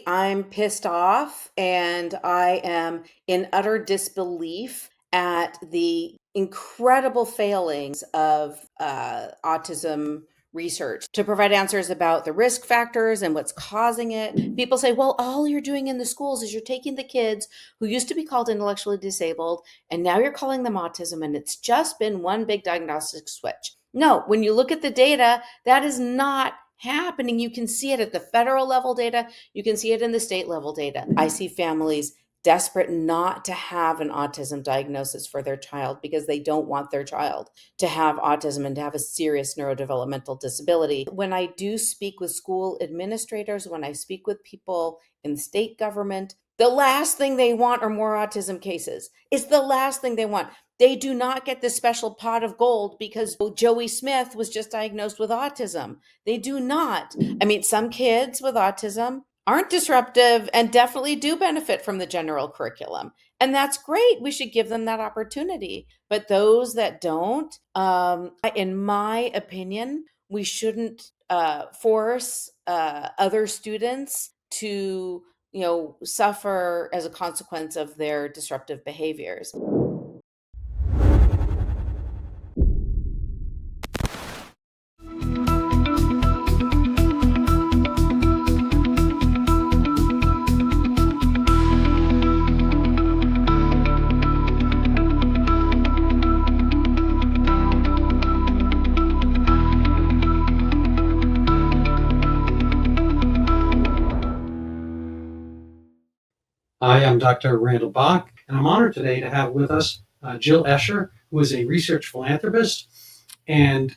I'm pissed off and I am in utter disbelief at the incredible failings of autism research to provide answers about the risk factors and what's causing it. People say, well, all you're doing in the schools is you're taking the kids who used to be called intellectually disabled and now you're calling them autism, and it's just been one big diagnostic switch. No, when you look at the data, that is not happening. You can see it at the federal level data. You can see it in the state level data. I see families desperate not to have an autism diagnosis for their child because they don't want their child to have autism and to have a serious neurodevelopmental disability. When I do speak with school administrators, when I speak with people in state government, the last thing they want are more autism cases. It's the last thing they want. They do not get this special pot of gold because Joey Smith was just diagnosed with autism. They do not. I mean, some kids with autism aren't disruptive and definitely do benefit from the general curriculum. And that's great. We should give them that opportunity. But those that don't, in my opinion, we shouldn't force other students to, suffer as a consequence of their disruptive behaviors. Hi, I'm Dr. Randall Bock, and I'm honored today to have with us Jill Escher, who is a research philanthropist, and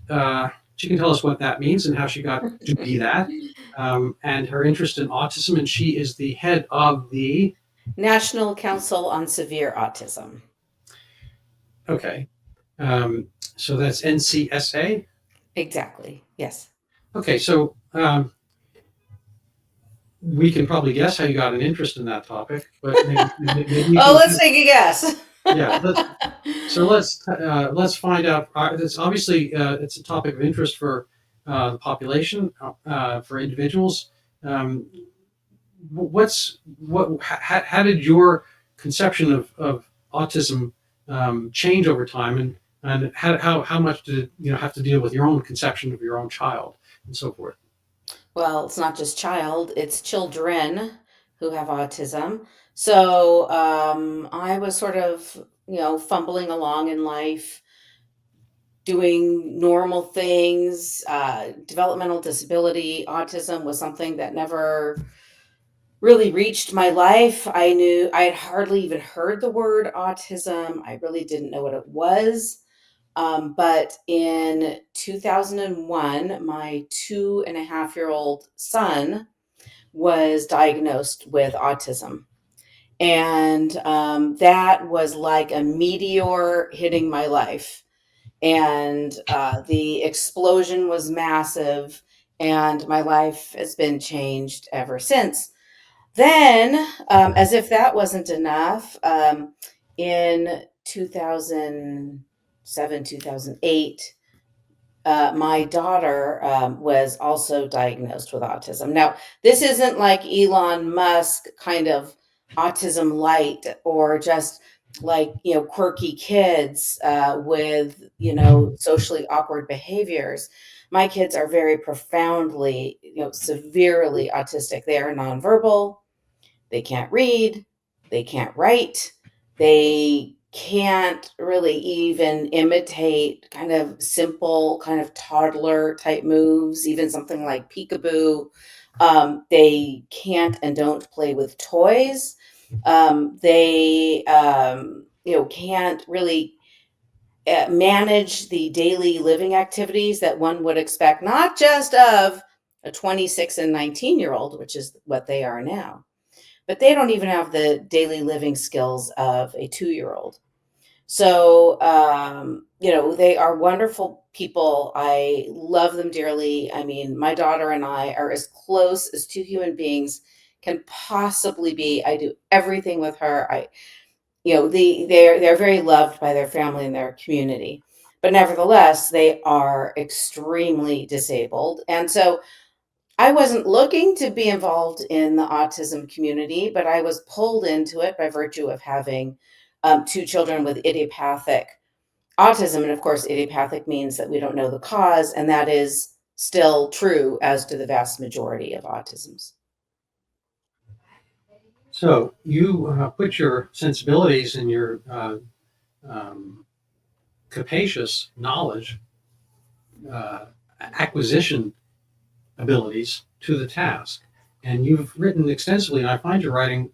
she can tell us what that means and how she got to be that, and her interest in autism, and she is the head of the National Council on Severe Autism. Okay, so that's NCSA? Exactly, yes. Okay, so we can probably guess how you got an interest in that topic, but maybe Oh, let's take a guess. Yeah, so let's find out. It's obviously it's a topic of interest for the population, for individuals. How did your conception of autism change over time, and how much did it have to deal with your own conception of your own child and so forth? Well, it's not just child, it's children who have autism. So I was sort of, fumbling along in life, doing normal things. Developmental disability, autism was something that never really reached my life. I had hardly even heard the word autism. I really didn't know what it was. But in 2001, my 2.5-year-old son was diagnosed with autism. And that was like a meteor hitting my life. And the explosion was massive, and my life has been changed ever since. Then, as if that wasn't enough, in 2007, 2008, my daughter was also diagnosed with autism. Now, this isn't like Elon Musk kind of autism light, or just like, quirky kids with, socially awkward behaviors. My kids are very profoundly, severely autistic. They are nonverbal. They can't read. They can't write. They can't really even imitate kind of simple, kind of toddler type moves, even something like peekaboo. They can't and don't play with toys. They, can't really manage the daily living activities that one would expect, not just of a 26 and 19-year-old, which is what they are now, but they don't even have the daily living skills of a 2-year-old. So, they are wonderful people. I love them dearly. I mean, my daughter and I are as close as two human beings can possibly be. I do everything with her. They're very loved by their family and their community, but nevertheless, they are extremely disabled. And so I wasn't looking to be involved in the autism community, but I was pulled into it by virtue of having two children with idiopathic autism. And of course, idiopathic means that we don't know the cause, and that is still true as to the vast majority of autisms. So you put your sensibilities and your um, capacious knowledge acquisition abilities to the task. And you've written extensively, and I find your writing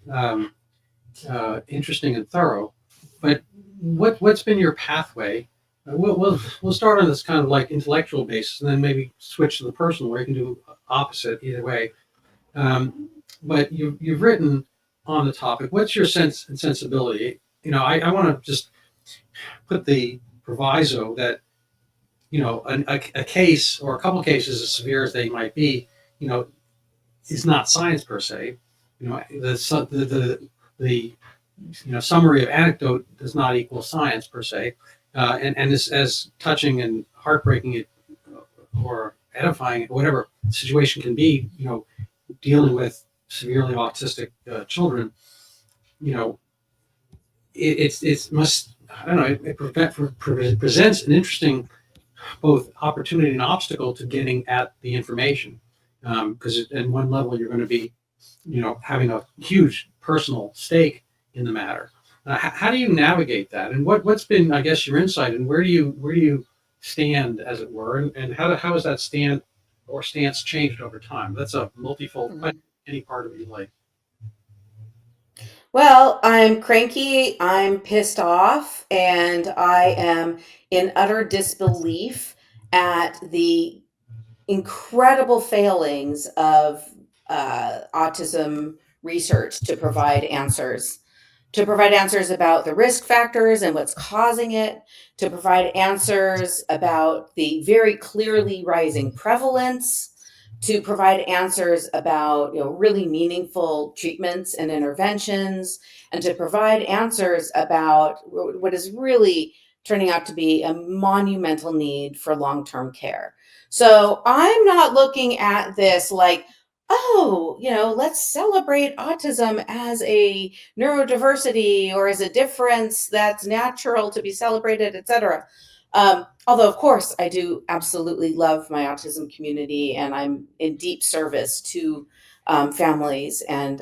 interesting and thorough. But what's been your pathway? We'll start on this kind of like intellectual basis, and then maybe switch to the personal, where you can do opposite either way. But you've written on the topic. What's your sense and sensibility? I want to just put the proviso that a case or a couple of cases, as severe as they might be, is not science per se. The summary of anecdote does not equal science per se, and as touching and heartbreaking it or edifying it, whatever the situation can be, dealing with severely autistic children, it must, I don't know, it presents an interesting both opportunity and obstacle to getting at the information, because at one level you're going to be having a huge personal stake in the matter. How do you navigate that, and what's been, I guess, your insight, and where do you stand, as it were, and how has that stand or stance changed over time? That's a multifold question. Any part of your life. Well, I'm cranky, I'm pissed off, and I am in utter disbelief at the incredible failings of autism research to provide answers about the risk factors and what's causing it, to provide answers about the very clearly rising prevalence, to provide answers about really meaningful treatments and interventions, and to provide answers about what is really turning out to be a monumental need for long-term care. So I'm not looking at this like, oh, let's celebrate autism as a neurodiversity or as a difference that's natural to be celebrated, etc. Although, of course, I do absolutely love my autism community, and I'm in deep service to families and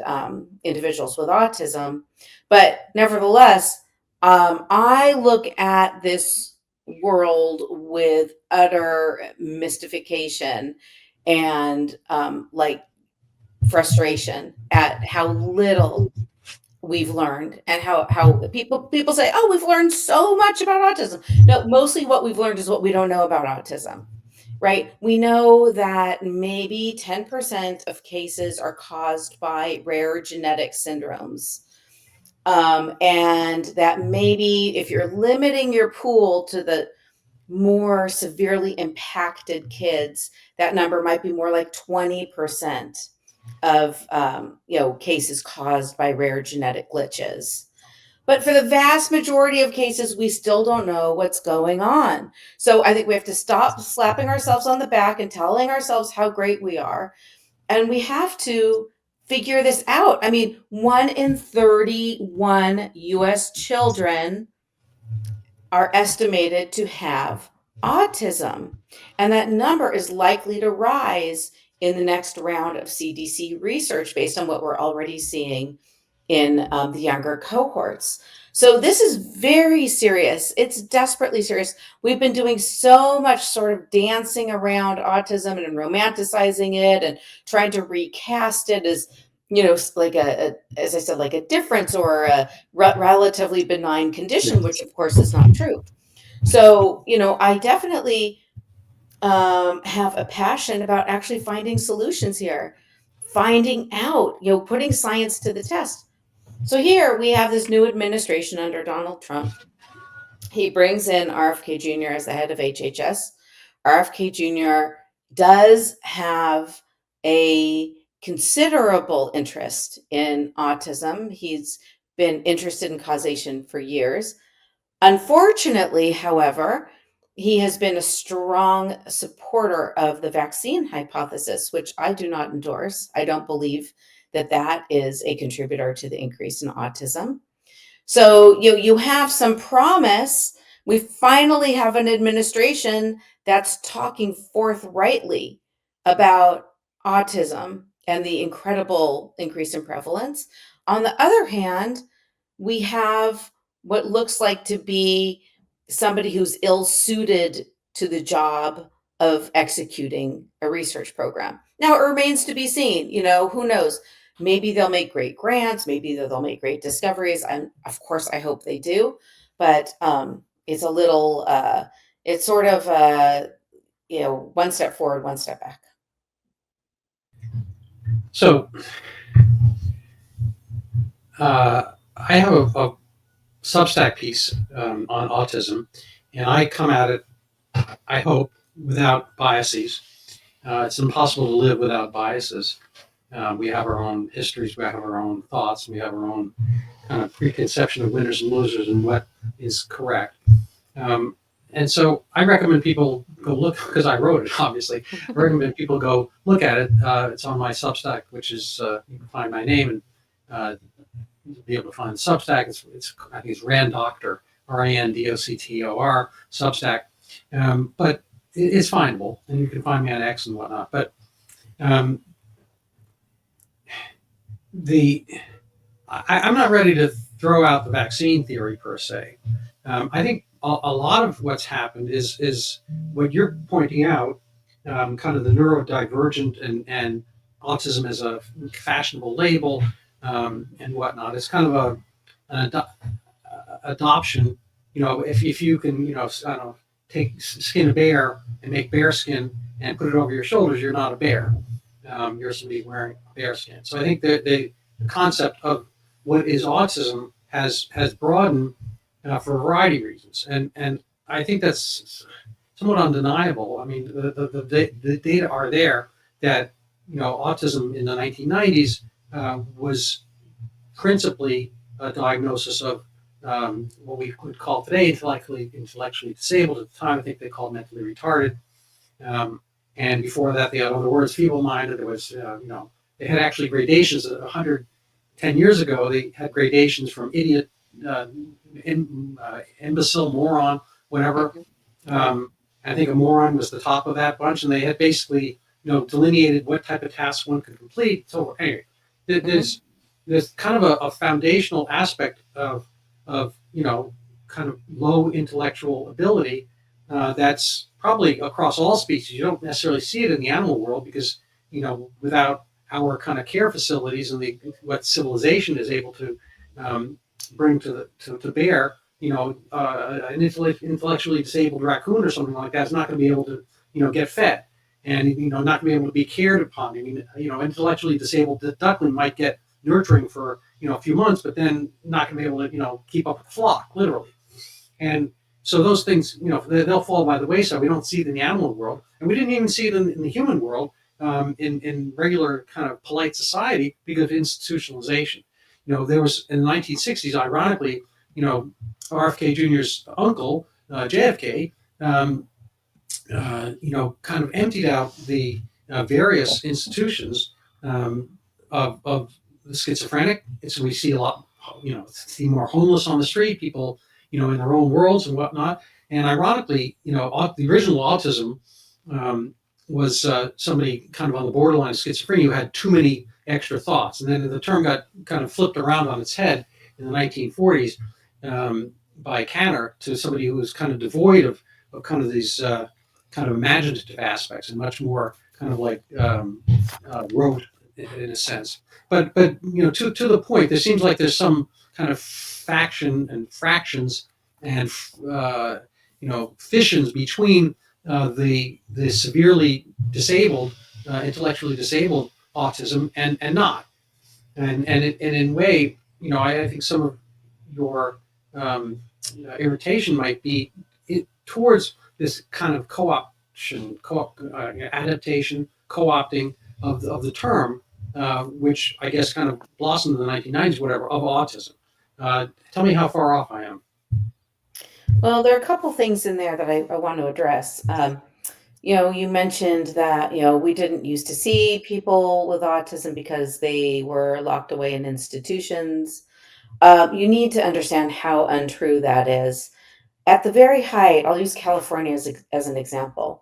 individuals with autism. But nevertheless, I look at this world with utter mystification and like frustration at how little we've learned, and how people say, oh, we've learned so much about autism. No, mostly what we've learned is what we don't know about autism. Right? We know that maybe 10% of cases are caused by rare genetic syndromes. And that maybe if you're limiting your pool to the more severely impacted kids, that number might be more like 20% of cases caused by rare genetic glitches. But for the vast majority of cases, we still don't know what's going on. So I think we have to stop slapping ourselves on the back and telling ourselves how great we are. And we have to figure this out. I mean, 1 in 31 US children are estimated to have autism. And that number is likely to rise in the next round of CDC research based on what we're already seeing in the younger cohorts. So this is very serious. It's desperately serious. We've been doing so much sort of dancing around autism and romanticizing it and trying to recast it as, like as I said, like a difference or a relatively benign condition, which of course is not true. So, I definitely have a passion about actually finding solutions here, finding out, putting science to the test. So here we have this new administration under Donald Trump. He brings in RFK Jr. as the head of HHS. RFK Jr. does have a considerable interest in autism. He's been interested in causation for years. Unfortunately, however, he has been a strong supporter of the vaccine hypothesis, which I do not endorse. I don't believe that that is a contributor to the increase in autism. So you have some promise. We finally have an administration that's talking forthrightly about autism and the incredible increase in prevalence. On the other hand, we have what looks like to be somebody who's ill suited to the job of executing a research program. Now, it remains to be seen, who knows? Maybe they'll make great grants, maybe they'll make great discoveries. And of course, I hope they do. But it's a little, it's sort of, one step forward, one step back. So I have a Substack piece on autism, and I come at it, I hope, without biases. It's impossible to live without biases. We have our own histories, we have our own thoughts, we have our own kind of preconception of winners and losers and what is correct. And so I recommend people go look, because I wrote it, obviously. I recommend people go look at it. It's on my Substack, which is, you can find my name and you'll be able to find the Substack. I think it's Randoctor, Randoctor, Substack. But it's findable, and you can find me on X and whatnot. But I'm not ready to throw out the vaccine theory per se. I think a lot of what's happened is what you're pointing out, kind of the neurodivergent and autism as a fashionable label and whatnot. It's kind of an adoption. If you can, I don't know, skin a bear and make bear skin and put it over your shoulders, you're not a bear. You're somebody wearing bear skin. So I think that the concept of what is autism has broadened for a variety of reasons, and I think that's somewhat undeniable. I mean, the data are there that autism in the 1990s was principally a diagnosis of what we would call today intellectually disabled. At the time, I think they called mentally retarded. And before that, they had other words, feeble-minded. There was, they had actually gradations. 110 years ago, they had gradations from idiot, imbecile, moron, whatever. I think a moron was the top of that bunch, and they had basically, delineated what type of tasks one could complete. So anyway, there's kind of a foundational aspect of kind of low intellectual ability that's probably across all species. You don't necessarily see it in the animal world because without our kind of care facilities and what civilization is able to bring to bear, an intellectually disabled raccoon or something like that is not going to be able to get fed, and not going to be able to be cared upon. I mean, intellectually disabled duckling might get nurturing for a few months, but then not going to be able to keep up with the flock, literally. And so those things, they'll fall by the wayside. We don't see it in the animal world, and we didn't even see it in the human world in regular kind of polite society because of institutionalization. There was in the 1960s, ironically, RFK Jr.'s uncle, JFK, kind of emptied out the various institutions of the schizophrenic. And so we see a lot, see more homeless on the street, people, in their own worlds and whatnot. And ironically, the original autism was somebody kind of on the borderline of schizophrenia who had too many extra thoughts. And then the term got kind of flipped around on its head in the 1940s by Kanner to somebody who was kind of devoid of kind of these kind of imaginative aspects and much more kind of like rote in a sense. But to the point, there seems like there's some kind of faction and fractions and fissions between the severely disabled, intellectually disabled autism and not, and in a way, I think some of your irritation might be towards this kind of adaptation, co-opting of the term, which I guess kind of blossomed in the 1990s, whatever, of autism. Tell me how far off I am. Well, there are a couple things in there that I want to address. You mentioned that, we didn't used to see people with autism because they were locked away in institutions. You need to understand how untrue that is. At the very height, I'll use California as an example.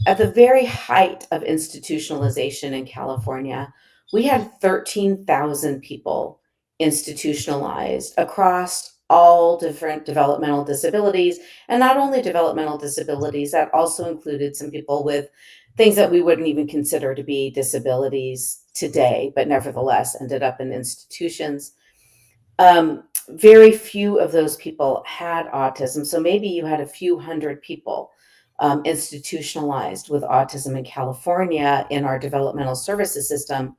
At the very height of institutionalization in California, we had 13,000 people institutionalized across all different developmental disabilities. And not only developmental disabilities, that also included some people with things that we wouldn't even consider to be disabilities today, but nevertheless ended up in institutions. Very few of those people had autism. So maybe you had a few hundred people institutionalized with autism in California in our developmental services system.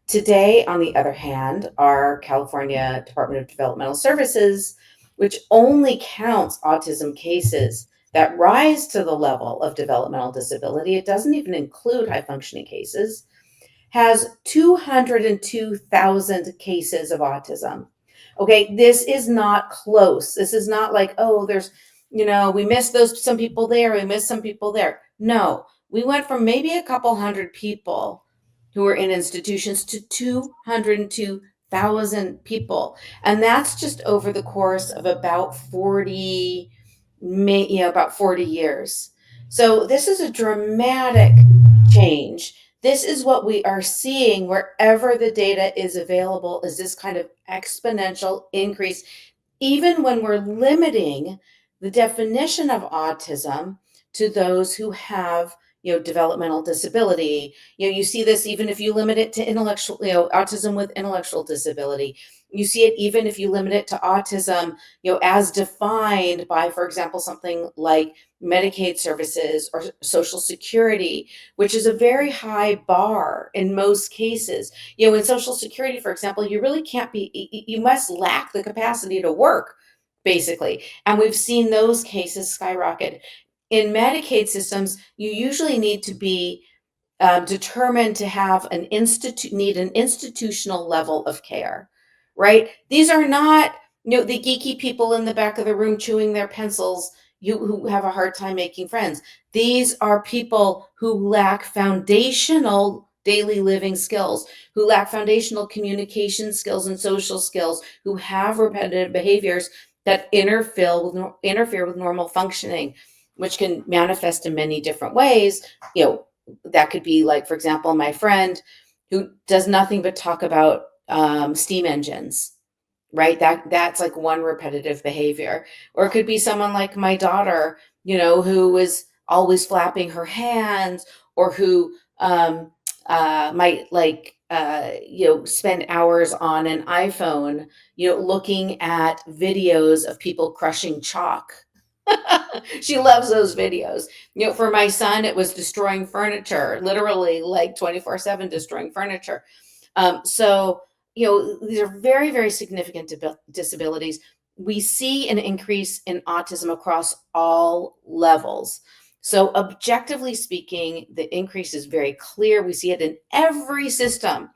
Today, on the other hand, our California Department of Developmental Services, which only counts autism cases that rise to the level of developmental disability, it doesn't even include high functioning cases, has 202,000 cases of autism. Okay, this is not close. This is not like, oh, we missed some people there, we missed some people there. No, we went from maybe a couple hundred people who were in institutions to 202,000 people. And that's just over the course of about 40 years. So this is a dramatic change. This is what we are seeing wherever the data is available, is this kind of exponential increase, even when we're limiting the definition of autism to those who have developmental disability. You see this even if you limit it to intellectual, autism with intellectual disability. You see it even if you limit it to autism, as defined by, for example, something like Medicaid services or Social Security, which is a very high bar in most cases. In Social Security, for example, you really can't you must lack the capacity to work, basically. And we've seen those cases skyrocket. In Medicaid systems, you usually need to be determined to have need an institutional level of care, right? These are not, the geeky people in the back of the room chewing their pencils, who have a hard time making friends. These are people who lack foundational daily living skills, who lack foundational communication skills and social skills, who have repetitive behaviors that interfere with normal functioning, which can manifest in many different ways. That could be like, for example, my friend who does nothing but talk about steam engines, right? That's like one repetitive behavior. Or it could be someone like my daughter, who is always flapping her hands, or who might spend hours on an iPhone, looking at videos of people crushing chalk. She loves those videos. For my son, it was destroying furniture, literally like 24/7 destroying furniture. So, these are very, very significant disabilities. We see an increase in autism across all levels. So, objectively speaking, the increase is very clear. We see it in every system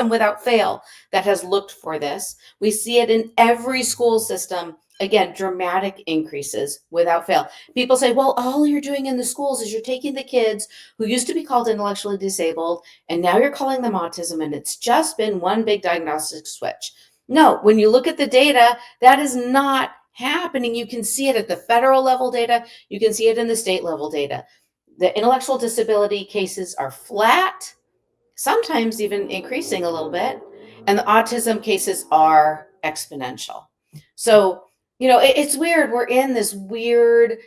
without fail that has looked for this. We see it in every school system. Again, dramatic increases without fail. People say, well, all you're doing in the schools is you're taking the kids who used to be called intellectually disabled, and now you're calling them autism, and it's just been one big diagnostic switch. No, when you look at the data, that is not happening. You can see it at the federal level data, you can see it in the state level data. The intellectual disability cases are flat, sometimes even increasing a little bit, and the autism cases are exponential. So, it's weird. We're in this weird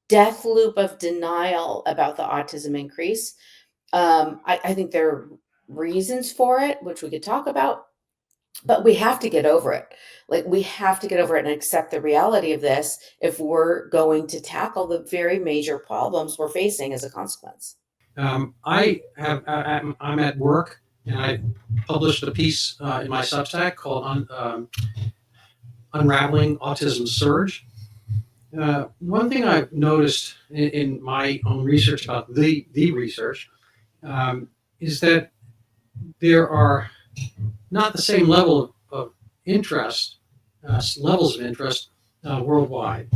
death loop of denial about the autism increase. I think there are reasons for it, which we could talk about, but we have to get over it. Like, we have to get over it and accept the reality of this if we're going to tackle the very major problems we're facing as a consequence. I'm at work and I published a piece in my Substack called Unraveling Autism Surge. One thing I've noticed in my own research about the research is that there are not the same level of interest, levels of interest worldwide.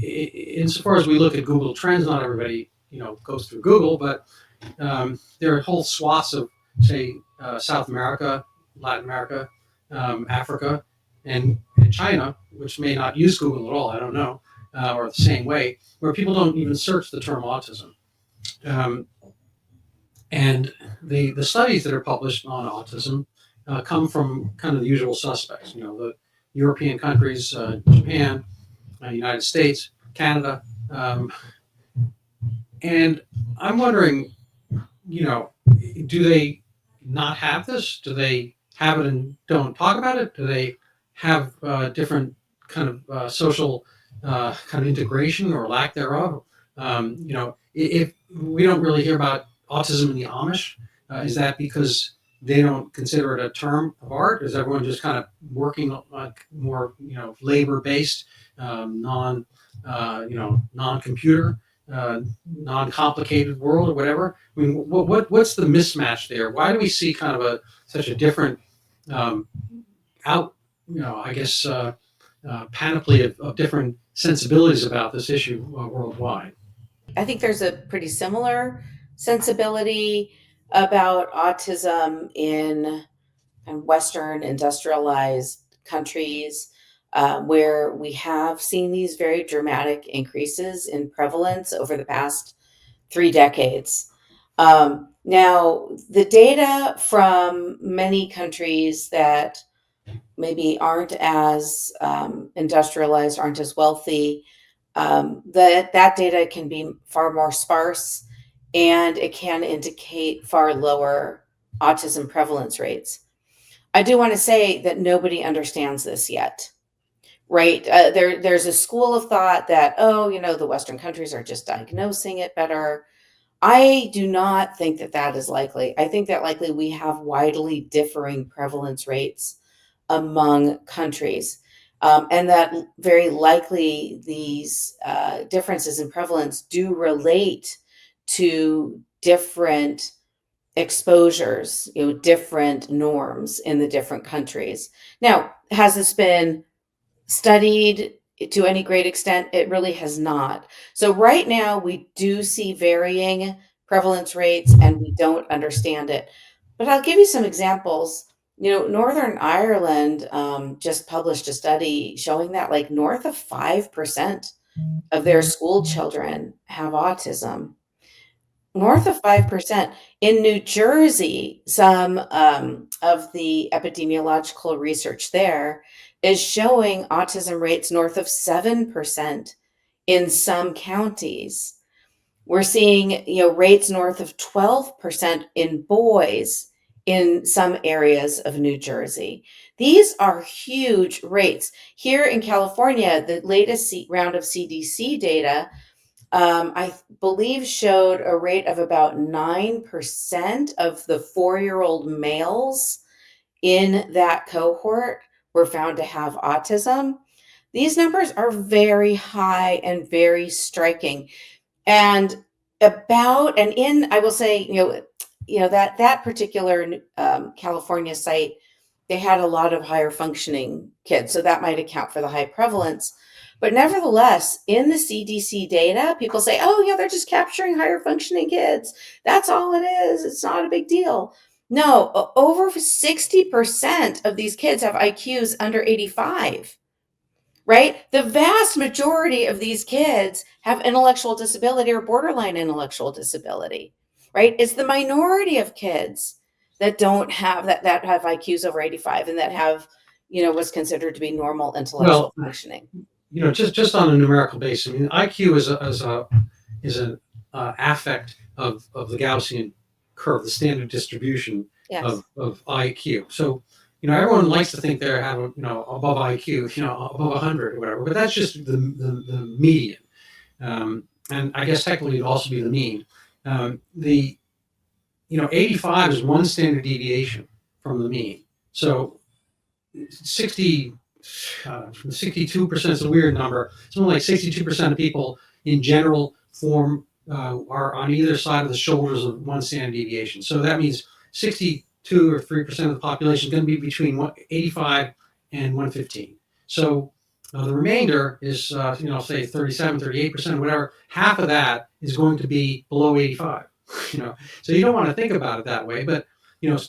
Insofar as we look at Google Trends, not everybody goes through Google, but there are whole swaths of, say, South America, Latin America, Africa, and China, which may not use Google at all, I don't know, or the same way, where people don't even search the term autism. Um, and the studies that are published on autism come from kind of the usual suspects, the European countries, Japan, United States, Canada. And I'm wondering, do they not have this? Do they have it and don't talk about it? Do they have different kind of social kind of integration or lack thereof? If we don't really hear about autism in the Amish, is that because they don't consider it a term of art? Is everyone just kind of working more, labor-based, non-computer, non-complicated world or whatever? I mean, what's the mismatch there? Why do we see kind of such a different panoply of different sensibilities about this issue worldwide? I think there's a pretty similar sensibility about autism in Western industrialized countries, where we have seen these very dramatic increases in prevalence over the past 3 decades. Now, the data from many countries that maybe aren't as industrialized, aren't as wealthy, that data can be far more sparse, and it can indicate far lower autism prevalence rates. I do want to say that nobody understands this yet, right? There's a school of thought that, the Western countries are just diagnosing it better. I do not think that that is likely. I think that likely we have widely differing prevalence rates among countries. And that very likely these differences in prevalence do relate to different exposures, different norms in the different countries. Now, has this been studied to any great extent? It really has not. So right now we do see varying prevalence rates and we don't understand it. But I'll give you some examples. Northern Ireland just published a study showing that like north of 5% of their school children have autism. North of 5%. In New Jersey, some of the epidemiological research there is showing autism rates north of 7% in some counties. We're seeing, rates north of 12% in boys in some areas of New Jersey. These are huge rates. Here in California, the latest round of CDC data, I believe, showed a rate of about 9% of the 4-year-old males in that cohort were found to have autism. These numbers are very high and very striking. And I will say, that particular California site, they had a lot of higher functioning kids, so that might account for the high prevalence. But nevertheless, in the CDC data, people say, oh, yeah, they're just capturing higher functioning kids. That's all it is. It's not a big deal. No, over 60% of these kids have IQs under 85, right? The vast majority of these kids have intellectual disability or borderline intellectual disability, right? It's the minority of kids that don't have that have IQs over 85 and that have, what's considered to be normal intellectual functioning. Just on a numerical basis, I mean, IQ is an affect of the Gaussian curve, the standard distribution. Yes. of IQ. So, everyone likes to think they have, above IQ, above 100 or whatever, but that's just the median. And I guess technically it'd also be the mean. 85 is one standard deviation from the mean. So 62% is a weird number. Something like 62% of people in general are on either side of the shoulders of one standard deviation. So that means 62 or 3% of the population is going to be between 85 and 115. So The remainder is, say 37, 38%, whatever. Half of that is going to be below 85. So you don't want to think about it that way. But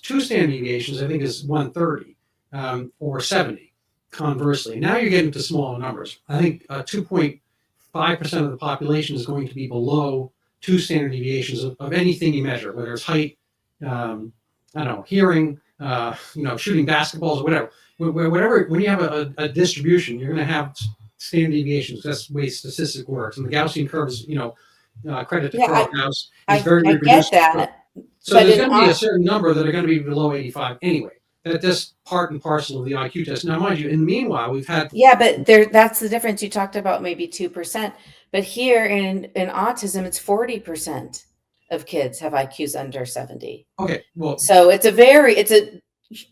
two standard deviations, I think, is 130 or 70. Conversely, now you're getting to smaller numbers. I think 2.5% of the population is going to be below two standard deviations of anything you measure, whether it's height, I don't know, hearing, shooting basketballs or whatever. Whatever, when you have a distribution, you're going to have standard deviations. That's the way statistics works. And the Gaussian curve is, credit to Yeah, Carl Gauss, is I very I get reproducible. that, So but there's in going to be a certain number that are going to be below 85 anyway. That's part and parcel of the IQ test. Now, mind you, in the meanwhile, we've had yeah, but that's the difference. You talked about maybe 2%, but here in autism, it's 40% of kids have IQs under 70. okay, well, So it's a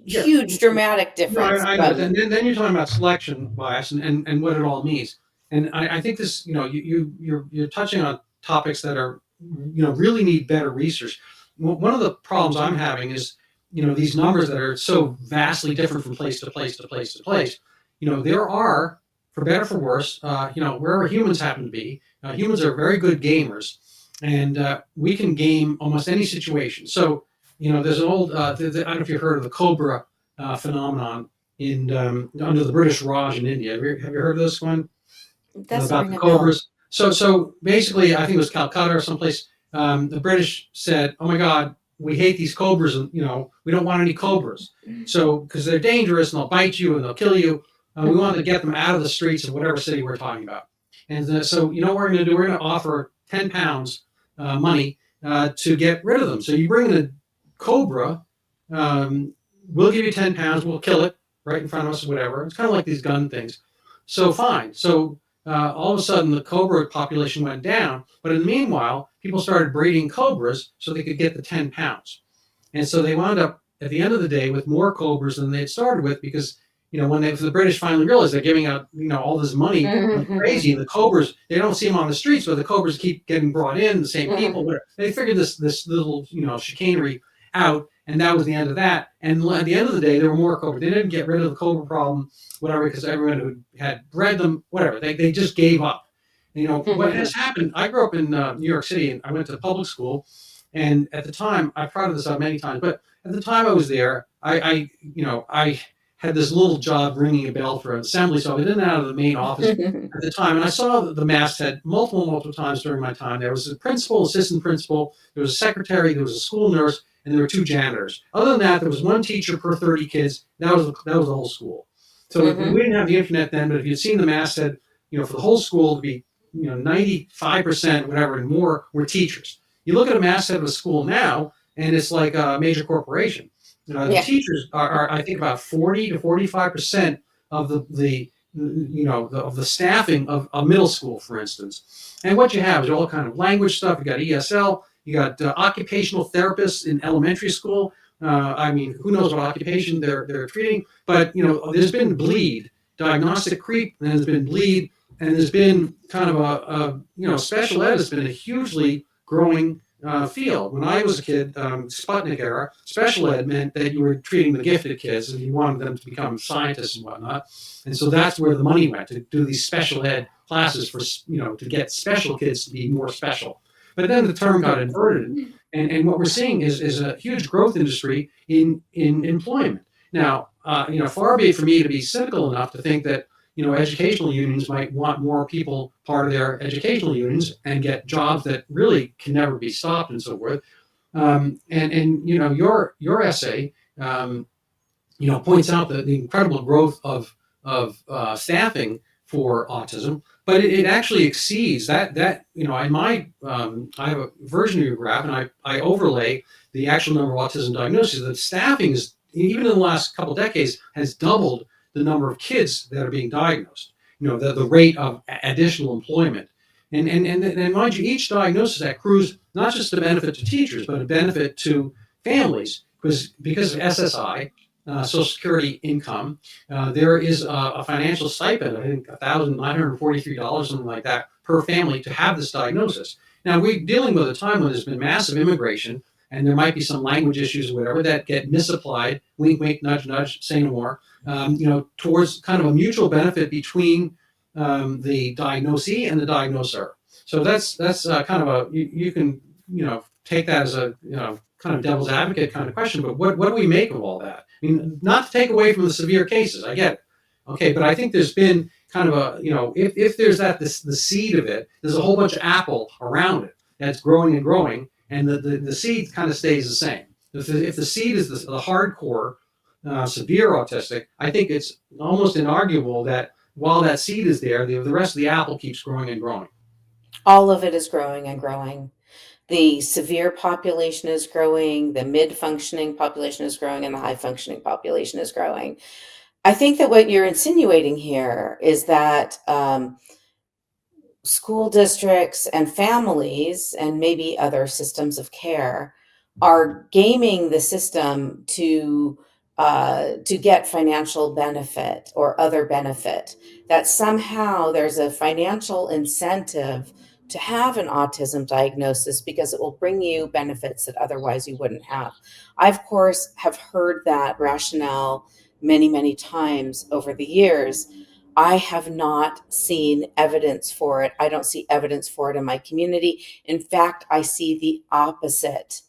yeah, huge dramatic no, difference I know. from. And then you're talking about selection bias and what it all means. And I think this, you're touching on topics that are, really need better research. One of the problems I'm having is, these numbers that are so vastly different from place to place to place to place. There are, for better or for worse, wherever humans happen to be, humans are very good gamers, and we can game almost any situation. So, there's an old, I don't know if you've heard of the Cobra phenomenon in under the British Raj in India. Have you heard of this one That's about ring the a bell. cobras? So basically, I think it was Calcutta or someplace. The British said, "Oh my God, we hate these cobras, and we don't want any cobras. So because they're dangerous and they'll bite you and they'll kill you, we wanted to get them out of the streets of whatever city we're talking about. And so what we're going to do? We're going to offer £10 money to get rid of them. So you bring in a cobra." We'll give you £10. We'll kill it right in front of us, or whatever. It's kind of like these gun things. So fine. So all of a sudden, the cobra population went down. But in the meanwhile, people started breeding cobras so they could get the £10. And so they wound up at the end of the day with more cobras than they had started with, because when the British finally realized they're giving out all this money like crazy, and the cobras, they don't see them on the streets, but the cobras keep getting brought in, the same people. Whatever. They figured this little chicanery out. And that was the end of that. And at the end of the day, there were more cobras. They didn't get rid of the cobra problem, whatever, because everyone who had bred them, whatever, they just gave up. What has happened, I grew up in New York City, and I went to public school. And at the time, I've brought this up many times, but at the time I was there, I had this little job ringing a bell for an assembly, so I was in and out of the main office at the time, and I saw the masthead multiple times during my time. There was a principal, assistant principal, there was a secretary, there was a school nurse, and there were 2 janitors. Other than that, there was 1 teacher per 30 kids. That was the whole school. So we didn't have the internet then, but if you'd seen the masthead, for the whole school to be, 95%, whatever, and more were teachers. You look at a masthead of a school now, and it's like a major corporation. The teachers are, I think, about 40 to 45% of the staffing of a middle school, for instance. And what you have is all kind of language stuff. You got ESL. You got occupational therapists in elementary school. Who knows what occupation they're treating? But there's been bleed, diagnostic creep, and there's been bleed, and there's been kind of a special ed has been a hugely growing field. When I was a kid, Sputnik era, special ed meant that you were treating the gifted kids and you wanted them to become scientists and whatnot. And so that's where the money went, to do these special ed classes for to get special kids to be more special. But then the term got inverted, and what we're seeing is a huge growth industry in employment. Now, far be it for me to be cynical enough to think that educational unions might want more people part of their educational unions and get jobs that really can never be stopped and so forth. Your essay, points out the incredible growth of staffing for autism, but it actually exceeds that. In my I have a version of your graph, and I overlay the actual number of autism diagnoses. The staffing is, even in the last couple of decades, has doubled the number of kids that are being diagnosed. The rate of additional employment, and mind you, each diagnosis accrues not just a benefit to teachers, but a benefit to families, because of SSI. Social Security income, there is a financial stipend, I think $1,943, something like that, per family to have this diagnosis. Now, we're dealing with a time when there's been massive immigration, and there might be some language issues or whatever that get misapplied, wink, wink, nudge, nudge, say no more, towards kind of a mutual benefit between the diagnosee and the diagnoser. So that's kind of you can take that as a kind of devil's advocate kind of question. But what do we make of all that? I mean, not to take away from the severe cases, I get it. Okay, but I think there's been kind of a if there's the seed of it, there's a whole bunch of apple around it that's growing and growing, and the seed kind of stays the same. If the seed is the hardcore severe autistic, I think it's almost inarguable that while that seed is there, the rest of the apple keeps growing and growing. All of it is growing and growing. The severe population is growing, the mid-functioning population is growing, and the high-functioning population is growing. I think that what you're insinuating here is that school districts and families and maybe other systems of care are gaming the system to get financial benefit or other benefit. That somehow there's a financial incentive to have an autism diagnosis because it will bring you benefits that otherwise you wouldn't have. I, of course, have heard that rationale many, many times over the years. I have not seen evidence for it. I don't see evidence for it in my community. In fact, I see the opposite.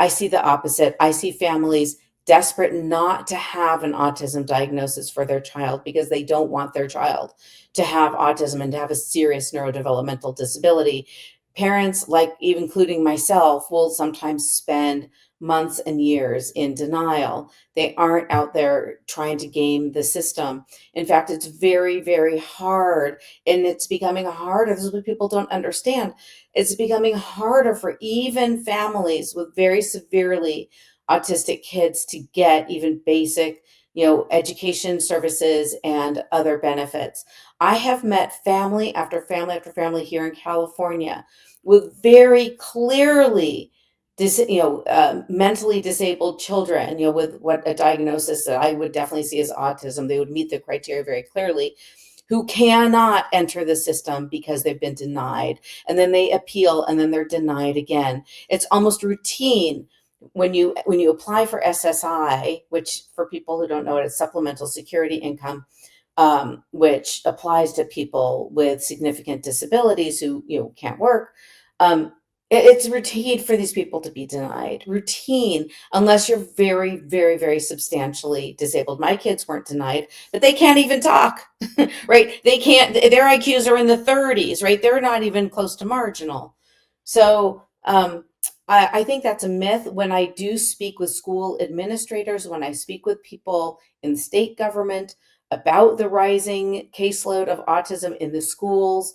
I see the opposite. I see families desperate not to have an autism diagnosis for their child because they don't want their child to have autism and to have a serious neurodevelopmental disability. Parents, like even including myself, will sometimes spend months and years in denial. They aren't out there trying to game the system. In fact, it's very, very hard, and it's becoming harder. This is what people don't understand. It's becoming harder for even families with very severely autistic kids to get even basic, education services and other benefits. I have met family after family after family here in California with very clearly mentally disabled children, with what a diagnosis that I would definitely see as autism. They would meet the criteria very clearly, who cannot enter the system because they've been denied. And then they appeal and then they're denied again. It's almost routine when you apply for SSI, which for people who don't know it, it's supplemental security income, which applies to people with significant disabilities who can't work. It's routine for these people to be denied. Routine, unless you're very, very, very substantially disabled. My kids weren't denied, but they can't even talk, right? They can't. Their IQs are in the 30s, right? They're not even close to marginal. So I think that's a myth. When I do speak with school administrators, when I speak with people in state government about the rising caseload of autism in the schools,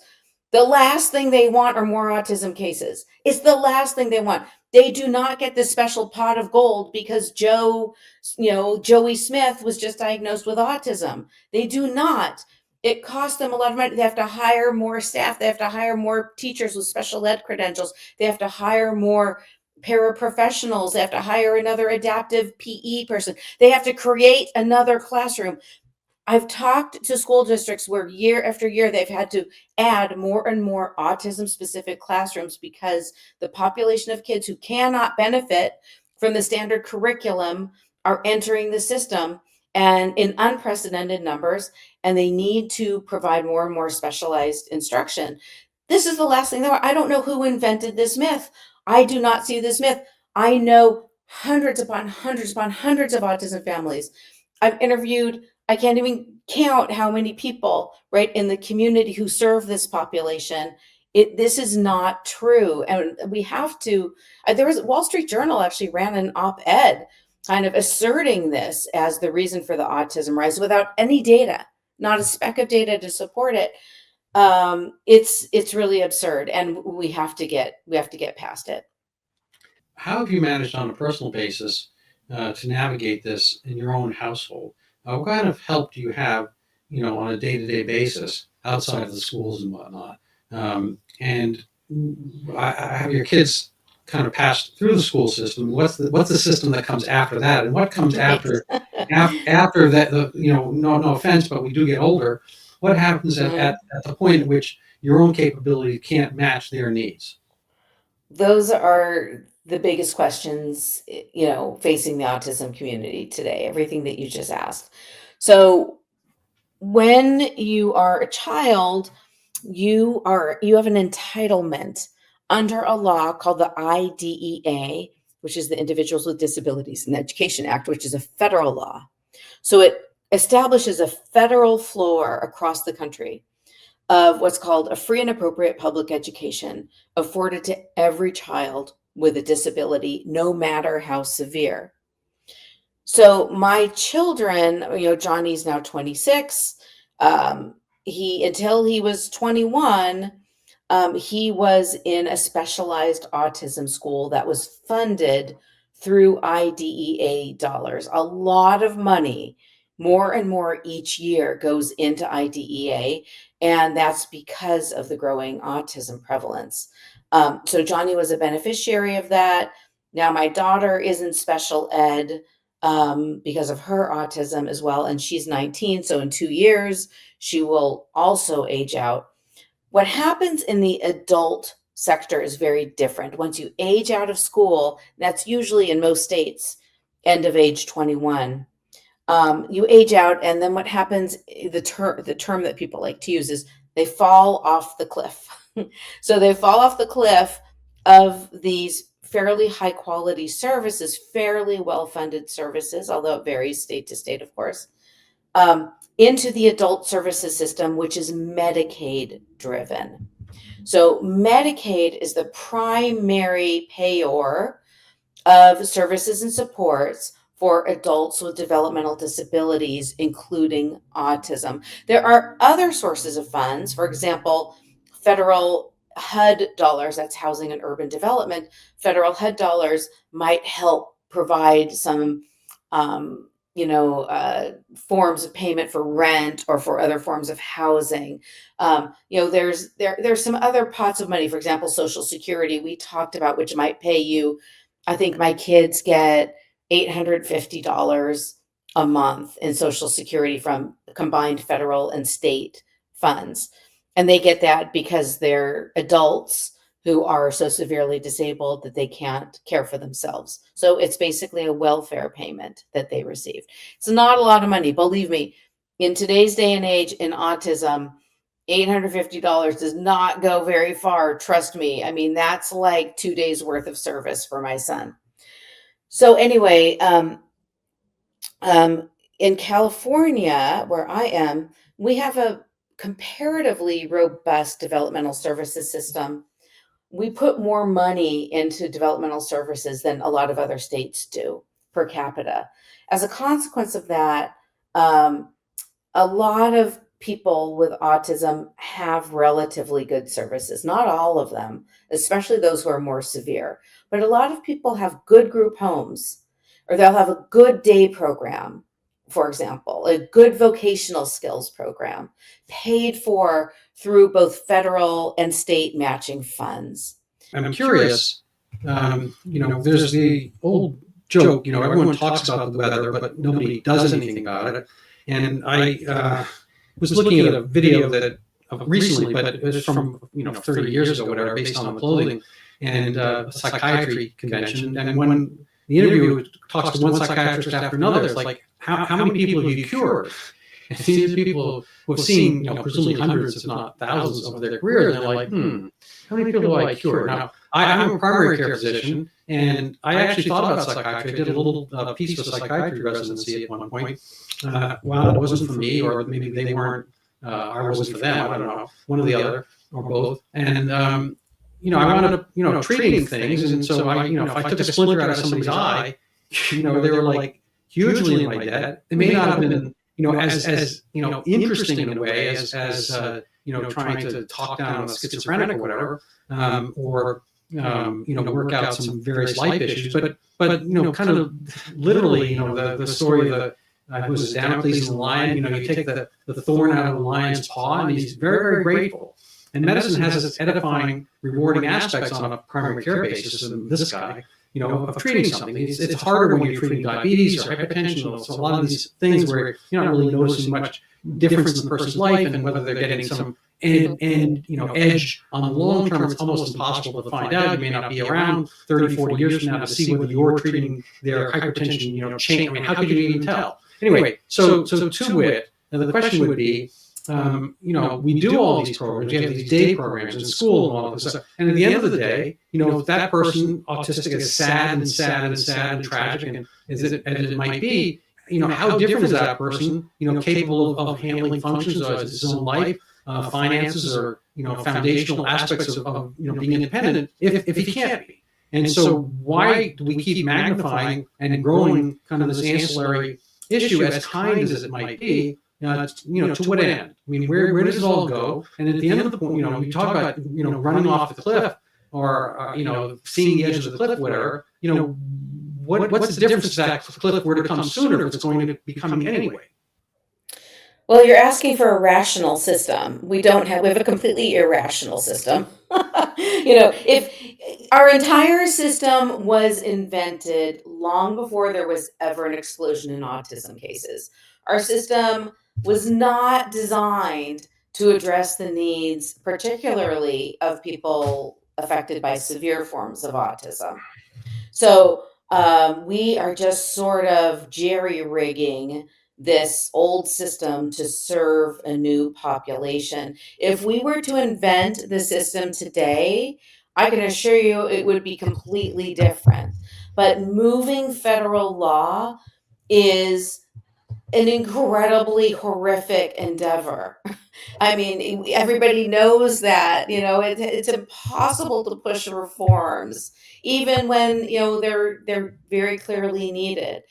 the last thing they want are more autism cases. It's the last thing they want. They do not get this special pot of gold because Joey Smith was just diagnosed with autism. They do not. It costs them a lot of money. They have to hire more staff. They have to hire more teachers with special ed credentials. They have to hire more paraprofessionals. They have to hire another adaptive PE person. They have to create another classroom. I've talked to school districts where year after year they've had to add more and more autism specific classrooms because the population of kids who cannot benefit from the standard curriculum are entering the system and in unprecedented numbers, and they need to provide more and more specialized instruction. This is the last thing that I don't know who invented this myth. I do not see this myth. I know hundreds upon hundreds upon hundreds of autism families. I've interviewed, I can't even count how many people, right, in the community who serve this population. This is not true. And we have to, there was Wall Street Journal actually ran an op-ed kind of asserting this as the reason for the autism rise without any data, not a speck of data to support it. It's really absurd, and we have to get past it. How have you managed on a personal basis to navigate this in your own household? What kind of help do you have, on a day-to-day basis outside of the schools and whatnot? And have your kids kind of passed through the school system? What's the system that comes after that, and what comes Right. after that? No offense, but we do get older. What happens Mhm. at the point at which your own capability can't match their needs? Those are the biggest questions, facing the autism community today, everything that you just asked. So when you are a child, you have an entitlement under a law called the IDEA, which is the Individuals with Disabilities in Education Act, which is a federal law. So it establishes a federal floor across the country of what's called a free and appropriate public education afforded to every child with a disability, no matter how severe. So my children, Johnny's now 26. Until he was 21, he was in a specialized autism school that was funded through IDEA dollars. A lot of money, more and more each year, goes into IDEA, and that's because of the growing autism prevalence. So Johnny was a beneficiary of that. Now my daughter is in special ed because of her autism as well, and she's 19. So in 2 years, she will also age out. What happens in the adult sector is very different. Once you age out of school, that's usually in most states, end of age 21. You age out, and then what happens, the term that people like to use is they fall off the cliff. So they fall off the cliff of these fairly high quality services, fairly well-funded services, although it varies state to state, of course, into the adult services system, which is Medicaid driven. So Medicaid is the primary payer of services and supports for adults with developmental disabilities, including autism. There are other sources of funds, for example, federal HUD dollars, that's Housing and Urban Development. Federal HUD dollars might help provide some forms of payment for rent or for other forms of housing. There's some other pots of money, for example, Social Security we talked about, which might pay you. I think my kids get $850 a month in Social Security from combined federal and state funds. And they get that because they're adults who are so severely disabled that they can't care for themselves. So it's basically a welfare payment that they receive. It's not a lot of money, believe me. In today's day and age in autism, $850 does not go very far. Trust me. I mean, that's like 2 days worth of service for my son. So anyway, in California, where I am, we have a comparatively robust developmental services system. We put more money into developmental services than a lot of other states do per capita. As a consequence of that, a lot of people with autism have relatively good services. Not all of them, especially those who are more severe, but a lot of people have good group homes, or they'll have a good day program, for example, a good vocational skills program paid for through both federal and state matching funds. I'm curious, there's the old joke, everyone talks about the weather, but nobody does anything about it. And I was looking at a video that recently, but it was from 30 years ago, whatever, based on the clothing and a psychiatry convention. And when the interviewer talks to one psychiatrist after another, it's like, how many people have you cured? And these people who have seen, presumably hundreds, if not thousands, of their careers, and they're like, how many people have I cured? Now, I'm a primary care physician, and I actually thought about psychiatry. I did a little piece of psychiatry residency at one point. Well, it wasn't for me, or maybe they weren't, I wasn't for them, I don't know, one or the other, or both. And, I wound up, treating things, and so if I took a splinter out of somebody's eye, they were like hugely in my debt. It may not have been, as interesting in a way as trying to talk down a schizophrenic or whatever, or work out some various life issues, but kind of literally, the story of who was Damocles and the lion. You take the thorn out of the lion's paw, and he's very, very grateful. And medicine has its edifying, rewarding aspects on a primary care basis. And this guy, of treating something, it's harder when you're treating diabetes or hypertension. So a lot of these things where you're not really noticing much difference in the person's life and whether they're getting some edge on the long term. It's almost impossible to find out. You may not be around 30, 40 years from now to see whether you're treating their hypertension, chain. I mean, how could you even tell? Anyway, so to wit, Now, the question would be, we do all these programs, we have these day programs in school and all this stuff. And at the end of the day, if that person autistic is sad and sad and sad and tragic, and as it might be, how different is that person, capable of handling functions of his own life, finances, or, foundational aspects of being independent if he can't be. And so why do we keep magnifying and growing kind of this ancillary issue, as kind as it might be, to what end? I mean, where does it all go? And at the end of the point, you talk about, running off the cliff, or, seeing the edge of the cliff, whatever, what's the difference if that cliff were to come sooner, if it's going to be coming anyway? Well, you're asking for a rational system. We have a completely irrational system. If our entire system was invented long before there was ever an explosion in autism cases. Our system was not designed to address the needs, particularly of people affected by severe forms of autism. So we are just sort of jerry-rigging this old system to serve a new population. If we were to invent the system today, I can assure you it would be completely different. But moving federal law is an incredibly horrific endeavor. I mean, everybody knows that, it's impossible to push reforms, even when, they're very clearly needed.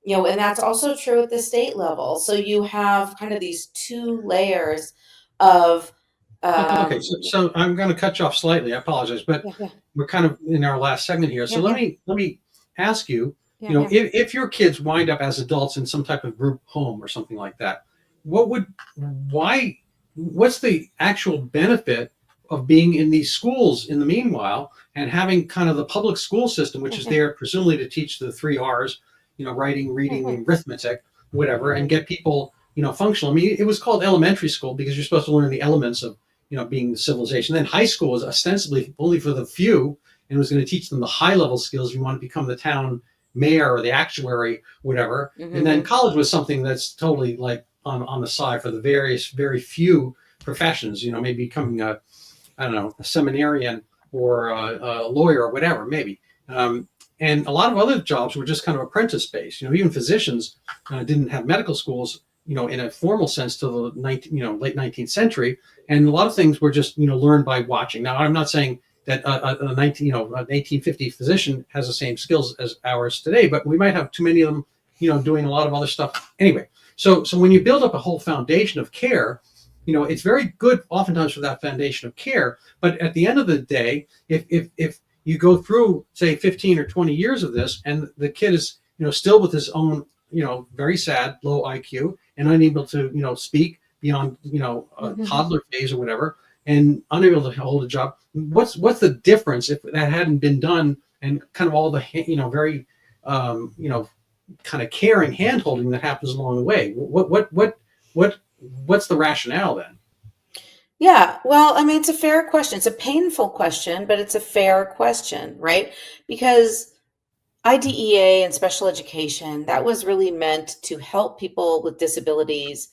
And that's also true at the state level. So you have kind of these two layers of Okay, so I'm going to cut you off slightly. I apologize, but yeah. we're kind of in our last segment here. So Yeah, let me ask you, Yeah, if your kids wind up as adults in some type of group home or something like that, what's the actual benefit of being in these schools in the meanwhile, and having kind of the public school system, which is there presumably to teach the 3 R's, writing, reading, arithmetic, whatever, and get people, functional. I mean, it was called elementary school because you're supposed to learn the elements of, being the civilization. Then high school was ostensibly only for the few, and was going to teach them the high level skills. You want to become the town mayor or the actuary, whatever. And then college was something that's totally like on the side for the very few professions, maybe becoming a seminarian or a lawyer or whatever, maybe. And a lot of other jobs were just kind of apprentice based. Even physicians didn't have medical schools, in a formal sense till the late 19th century. And a lot of things were just, learned by watching. Now, I'm not saying that an 1850 physician has the same skills as ours today, but we might have too many of them, doing a lot of other stuff. Anyway, so when you build up a whole foundation of care, it's very good oftentimes for that foundation of care. But at the end of the day, if you go through, say, 15 or 20 years of this, and the kid is, still with his own, very sad, low IQ, and unable to, speak beyond, toddler phase or whatever, and unable to hold a job, what's the difference if that hadn't been done, and kind of all the, very, kind of caring hand holding that happens along the way? What's the rationale then? Yeah, well, I mean, it's a fair question. It's a painful question, but it's a fair question, right? Because IDEA and special education, that was really meant to help people with disabilities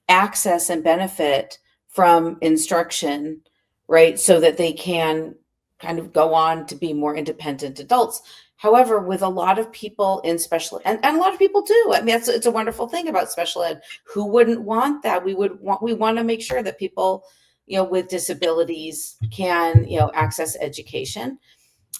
access and benefit from instruction, right? So that they can kind of go on to be more independent adults. However, with a lot of people in special, and a lot of people do. I mean, it's a wonderful thing about special ed. Who wouldn't want that? We want to make sure that people, with disabilities can, access education.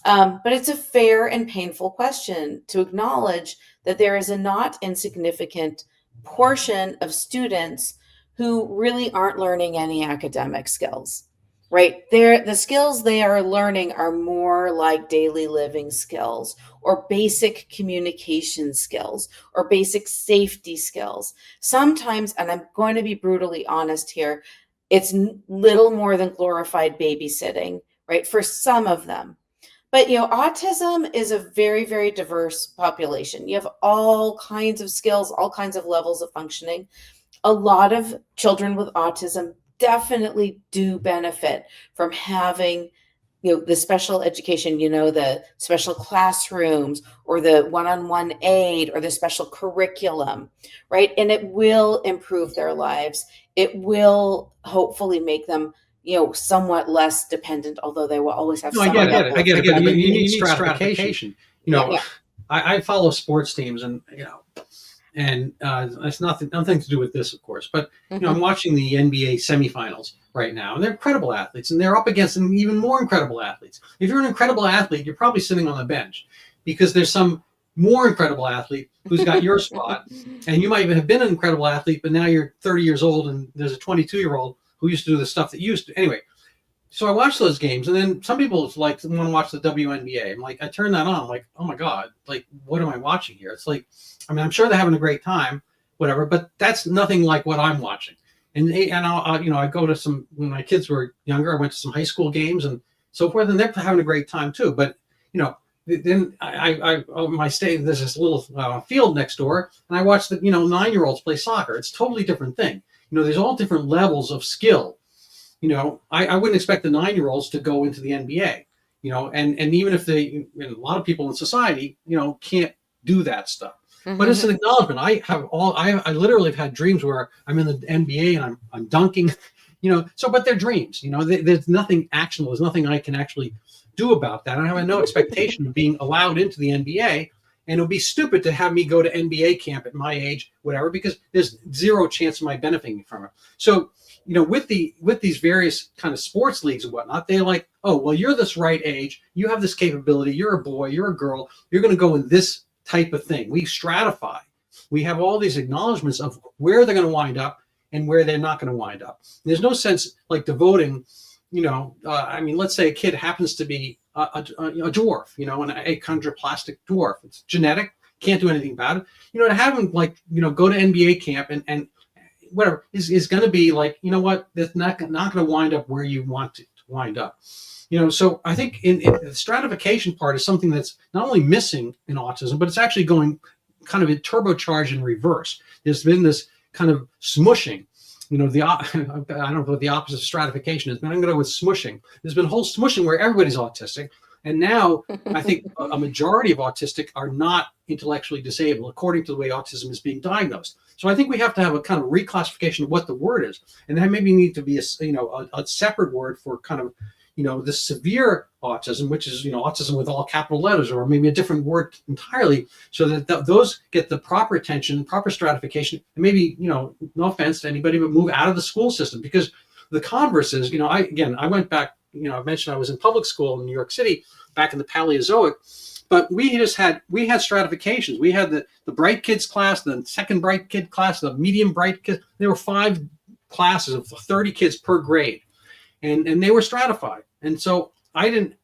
But it's a fair and painful question to acknowledge that there is a not insignificant portion of students who really aren't learning any academic skills, right? The skills they are learning are more like daily living skills, or basic communication skills, or basic safety skills. Sometimes, and I'm going to be brutally honest here, it's little more than glorified babysitting, right? For some of them. But, autism is a very, very diverse population. You have all kinds of skills, all kinds of levels of functioning. A lot of children with autism definitely do benefit from having the special education, the special classrooms or the one-on-one aid or the special curriculum, right? And it will improve their lives. It will hopefully make them, somewhat less dependent, although they will always have No, I some get it. level I of get it. But you need dependency. stratification. Yeah. I follow sports teams, and it's nothing to do with this, of course. But I'm watching the NBA semifinals right now, and they're incredible athletes, and they're up against some even more incredible athletes. If you're an incredible athlete, you're probably sitting on the bench because there's some more incredible athlete who's got your spot, and you might even have been an incredible athlete, but now you're 30 years old, and there's a 22-year-old who used to do the stuff that you used to. Anyway, so I watch those games, and then some people like want to watch the WNBA. I'm like, I turn that on, I'm like, oh my god, like what am I watching here? It's like, I mean, I'm sure they're having a great time, whatever, but that's nothing like what I'm watching. And I go to some when my kids were younger. I went to some high school games and so forth, and they're having a great time too. But then I on my stay, there's this little field next door, and I watch the 9-year-olds play soccer. It's a totally different thing. There's all different levels of skill. I wouldn't expect the 9-year-olds to go into the NBA, and even if a lot of people in society, can't do that stuff. But it's an acknowledgement. I literally have had dreams where I'm in the NBA and I'm dunking, but they're dreams, there's nothing actionable. There's nothing I can actually do about that. I have no expectation of being allowed into the NBA. And it would be stupid to have me go to NBA camp at my age, whatever, because there's zero chance of my benefiting from it. So, with these various kind of sports leagues and whatnot, they're like, oh, well, you're this right age, you have this capability, you're a boy, you're a girl, you're going to go in this type of thing. We stratify. We have all these acknowledgments of where they're going to wind up and where they're not going to wind up. There's no sense like devoting, let's say a kid happens to be a dwarf, an achondroplastic dwarf. It's genetic, can't do anything about it. To have him go to NBA camp and whatever is going to be like, that's not going to wind up where you want to wind up. So I think in the stratification part is something that's not only missing in autism, but it's actually going kind of turbocharged in reverse. There's been this kind of smushing. I don't know what the opposite of stratification is, but I'm going to go with smushing. There's been a whole smushing where everybody's autistic. And now I think a majority of autistic are not intellectually disabled, according to the way autism is being diagnosed. So I think we have to have a kind of reclassification of what the word is. And there maybe need to be a separate word for kind of, the severe autism, which is, autism with all capital letters, or maybe a different word entirely, so that those get the proper attention, proper stratification, and maybe, no offense to anybody, but move out of the school system. Because the converse is, I went back, I mentioned I was in public school in New York City back in the Paleozoic, but we had stratifications. We had the bright kids class, the second bright kid class, the medium bright kids. There were 5 classes of 30 kids per grade, and they were stratified. And so I didn't,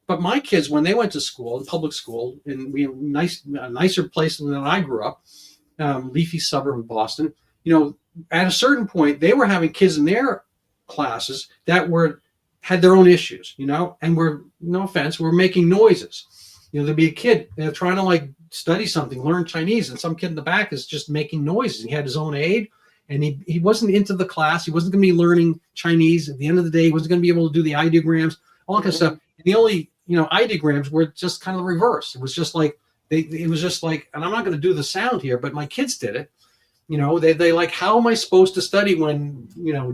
but my kids, when they went to school, in public school, and we have a nicer place than I grew up, leafy suburb of Boston, at a certain point, they were having kids in their classes that had their own issues, and were, no offense, were making noises. There'd be a kid trying to study something, learn Chinese, and some kid in the back is just making noises. He had his own aid, and he wasn't into the class. He wasn't going to be learning Chinese. At the end of the day, he wasn't going to be able to do the ideograms, all that kind of stuff. And the only, ideograms were just kind of the reverse. It was just like, it was just like, and I'm not going to do the sound here, but my kids did it. They like, how am I supposed to study when,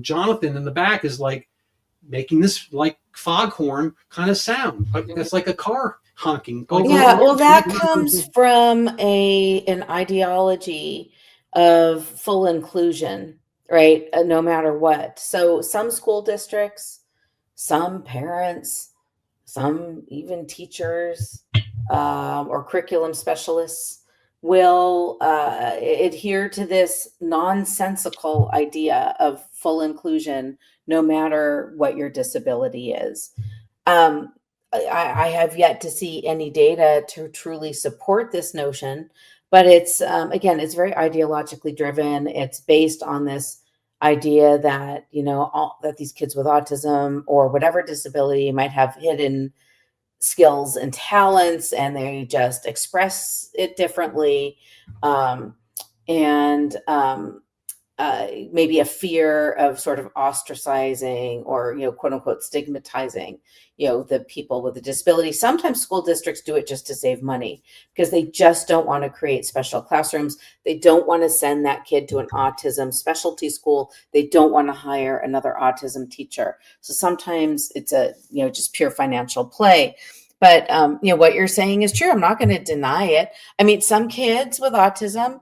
Jonathan in the back is like making this like foghorn kind of sound. That's like a car honking. Yeah, well, that comes from an ideology of full inclusion, right? No matter what. So some school districts, some parents, some even teachers or curriculum specialists will adhere to this nonsensical idea of full inclusion, no matter what your disability is. I have yet to see any data to truly support this notion, but it's again, it's very ideologically driven. It's based on this idea that that these kids with autism or whatever disability might have hidden skills and talents, and they just express it differently. And maybe a fear of sort of ostracizing or, quote unquote, stigmatizing, the people with a disability. Sometimes school districts do it just to save money because they just don't want to create special classrooms. They don't want to send that kid to an autism specialty school. They don't want to hire another autism teacher. So sometimes it's just pure financial play. But, what you're saying is true. I'm not going to deny it. I mean, some kids with autism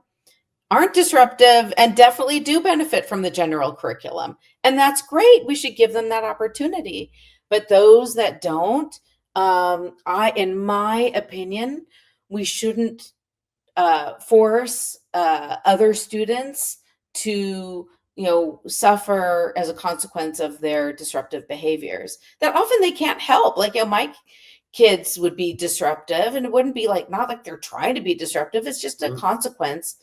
aren't disruptive and definitely do benefit from the general curriculum. And that's great. We should give them that opportunity. But those that don't, in my opinion, we shouldn't force other students to, suffer as a consequence of their disruptive behaviors that often they can't help. Like, my kids would be disruptive, and it wouldn't be like, not like they're trying to be disruptive. It's just a consequence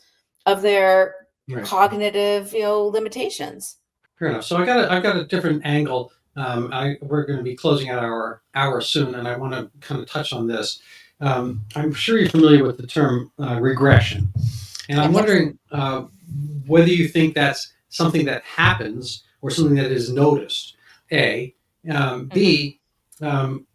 of their Right. cognitive, limitations. Fair enough. So I've got a different angle. We're going to be closing out our hour soon, and I want to kind of touch on this. I'm sure you're familiar with the term regression, and I'm Yes. wondering whether you think that's something that happens or something that is noticed. A, B,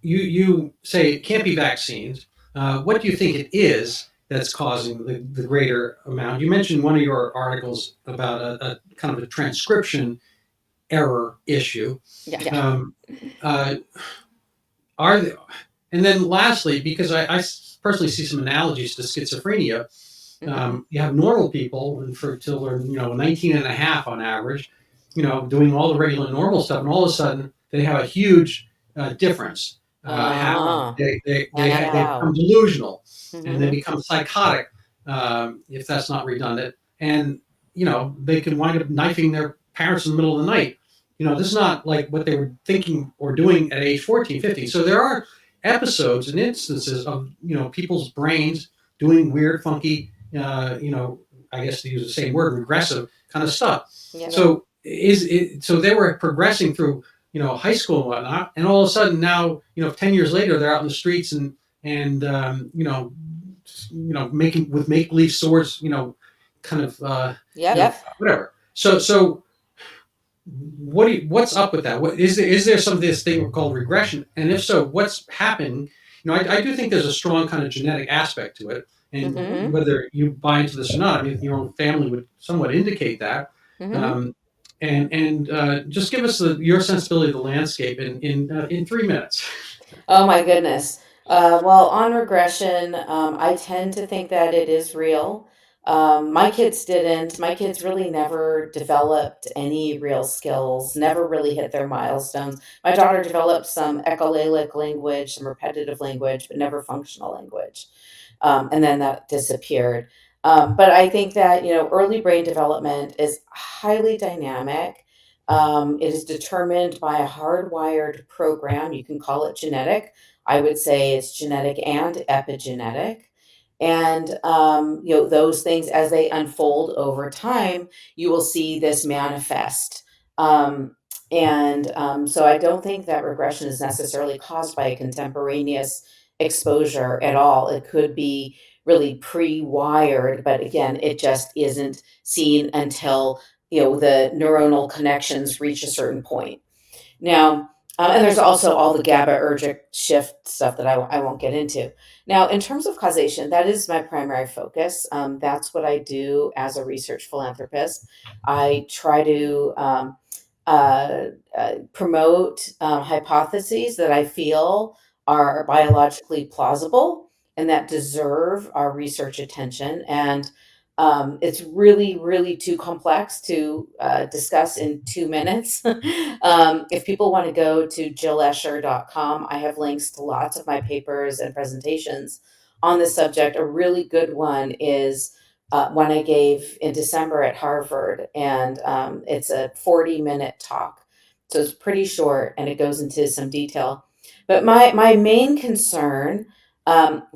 you say it can't be vaccines. What do you think it is that's causing the greater amount? You mentioned one of your articles about a kind of a transcription error issue. Yeah. Um, uh, are there, and then lastly, because I personally see some analogies to schizophrenia, you have normal people until they're 19 and a half on average, doing all the regular normal stuff, and all of a sudden they have a huge difference. Uh-huh. They Wow. become delusional, and they Mm-hmm. become psychotic, if that's not redundant, and they can wind up knifing their parents in the middle of the night. This is not like what they were thinking or doing at age 14, 15. So there are episodes and instances of people's brains doing weird, funky, I guess to use the same word, regressive kind of stuff. Yep. So so they were progressing through high school and whatnot, and all of a sudden now 10 years later they're out in the streets and making with make believe swords, kind of Yep. whatever. So what's up with that? What is there some of this thing called regression? And if so, what's happening? I do think there's a strong kind of genetic aspect to it, and Mm-hmm. whether you buy into this or not, I mean, your own family would somewhat indicate that. Mm-hmm. Um, and just give us your sensibility of the landscape in 3 minutes. Oh my goodness. Well, on regression, I tend to think that it is real. My kids didn't. My kids really never developed any real skills, never really hit their milestones. My daughter developed some echolalic language, some repetitive language, but never functional language. And then that disappeared. But I think that, early brain development is highly dynamic. It is determined by a hardwired program. You can call it genetic. I would say it's genetic and epigenetic. And, those things, as they unfold over time, you will see this manifest. So I don't think that regression is necessarily caused by a contemporaneous exposure at all. It could be really pre-wired, but again, it just isn't seen until the neuronal connections reach a certain point. Now, and there's also all the GABAergic shift stuff that I won't get into. Now, in terms of causation, that is my primary focus. That's what I do as a research philanthropist. I try to uh, promote hypotheses that I feel are biologically plausible and that deserve our research attention. And it's really, really too complex to discuss in 2 minutes. If people want to go to jillescher.com, I have links to lots of my papers and presentations on this subject. A really good one is one I gave in December at Harvard, and it's a 40-minute talk. So it's pretty short and it goes into some detail. But my main concern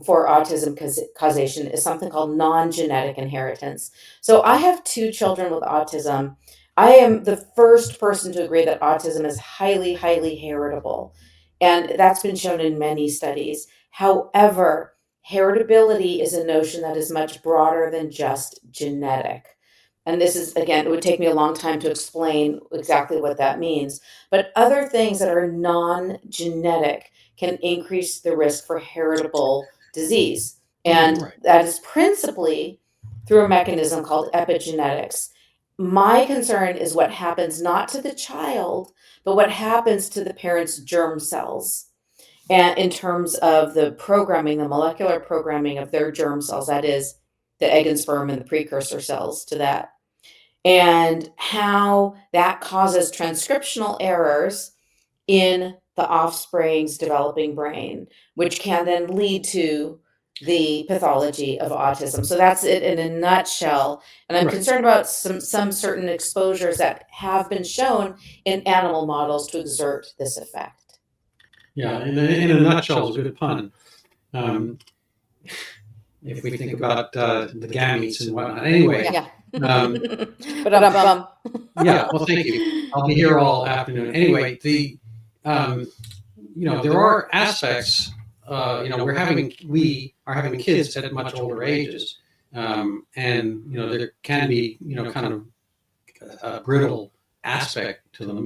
for autism causation is something called non-genetic inheritance. So I have two children with autism. I am the first person to agree that autism is highly, highly heritable. And that's been shown in many studies. However, heritability is a notion that is much broader than just genetic. And this is, again, it would take me a long time to explain exactly what that means. But other things that are non genetic can increase the risk for heritable disease. And Right. that is principally through a mechanism called epigenetics. My concern is what happens not to the child, but what happens to the parent's germ cells. And in terms of the programming, the molecular programming of their germ cells, that is the egg and sperm and the precursor cells to that, and how that causes transcriptional errors in the offspring's developing brain, which can then lead to the pathology of autism. So that's it in a nutshell. And I'm Right. concerned about some certain exposures that have been shown in animal models to exert this effect. Yeah, in a nutshell is a good pun. Um, if we think about the gametes and whatnot. Anyway, Yeah. um, But yeah. Well, thank you. I'll be here all afternoon. Anyway, there are aspects. We are having kids at much older ages, and there can be kind of a brittle aspect to them.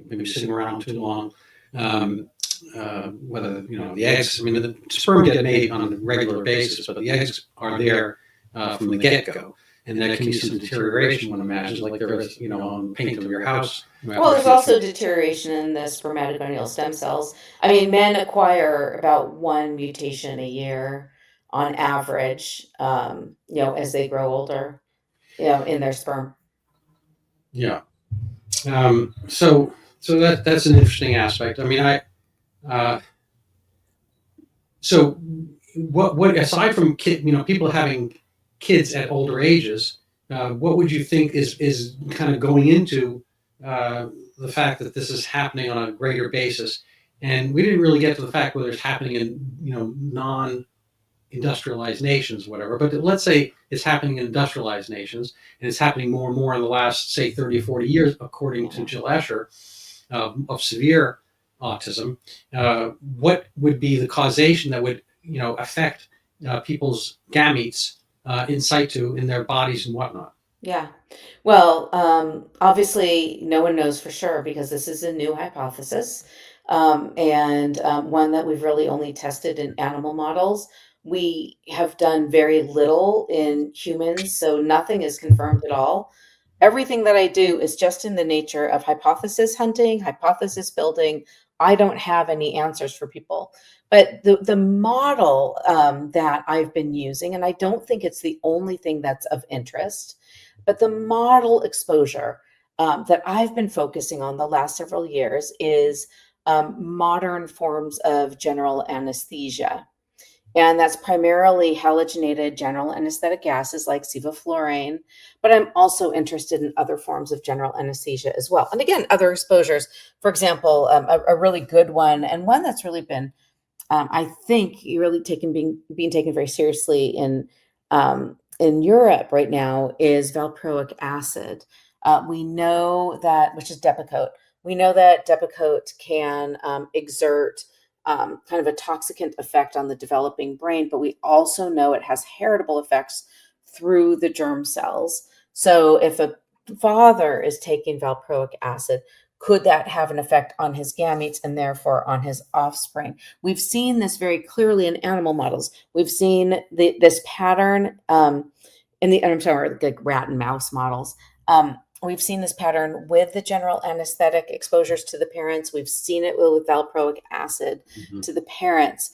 Maybe sitting around too long. Whether the eggs. I mean, the sperm get made on a regular basis, but the eggs are there from the get-go, and there can be some deterioration. One imagines, like there is, on the paint of your house. well, there's also deterioration in the spermatogonial stem cells. I mean, men acquire about one mutation a year on average, as they grow older, in their sperm. Yeah. So that's an interesting aspect. I mean, uh, so what aside from people having kids at older ages, what would you think is kind of going into the fact that this is happening on a greater basis? And we didn't really get to the fact whether it's happening in non-industrialized nations, whatever. But let's say it's happening in industrialized nations, and it's happening more and more in the last, say, 30 or 40 years, according to Jill Escher, of severe autism. What would be the causation that would affect people's gametes in situ in their bodies and whatnot? Yeah. Well, obviously, no one knows for sure because this is a new hypothesis, and one that we've really only tested in animal models. We have done very little in humans, so nothing is confirmed at all. Everything that I do is just in the nature of hypothesis hunting, hypothesis building. I don't have any answers for people. But the model that I've been using, and I don't think it's the only thing that's of interest, but the model exposure that I've been focusing on the last several years is modern forms of general anesthesia. And that's primarily halogenated general anesthetic gases like sevoflurane, but I'm also interested in other forms of general anesthesia as well. And again, other exposures. For example, a really good one, and one that's really been, I think, really being taken very seriously in Europe right now is valproic acid. We know that, which is Depakote. We know that Depakote can exert kind of a toxicant effect on the developing brain, but we also know it has heritable effects through the germ cells. So if a father is taking valproic acid, could that have an effect on his gametes and therefore on his offspring? We've seen this very clearly in animal models. We've seen this pattern I'm sorry, like rat and mouse models. We've seen this pattern with the general anesthetic exposures to the parents. We've seen it with valproic acid to the parents.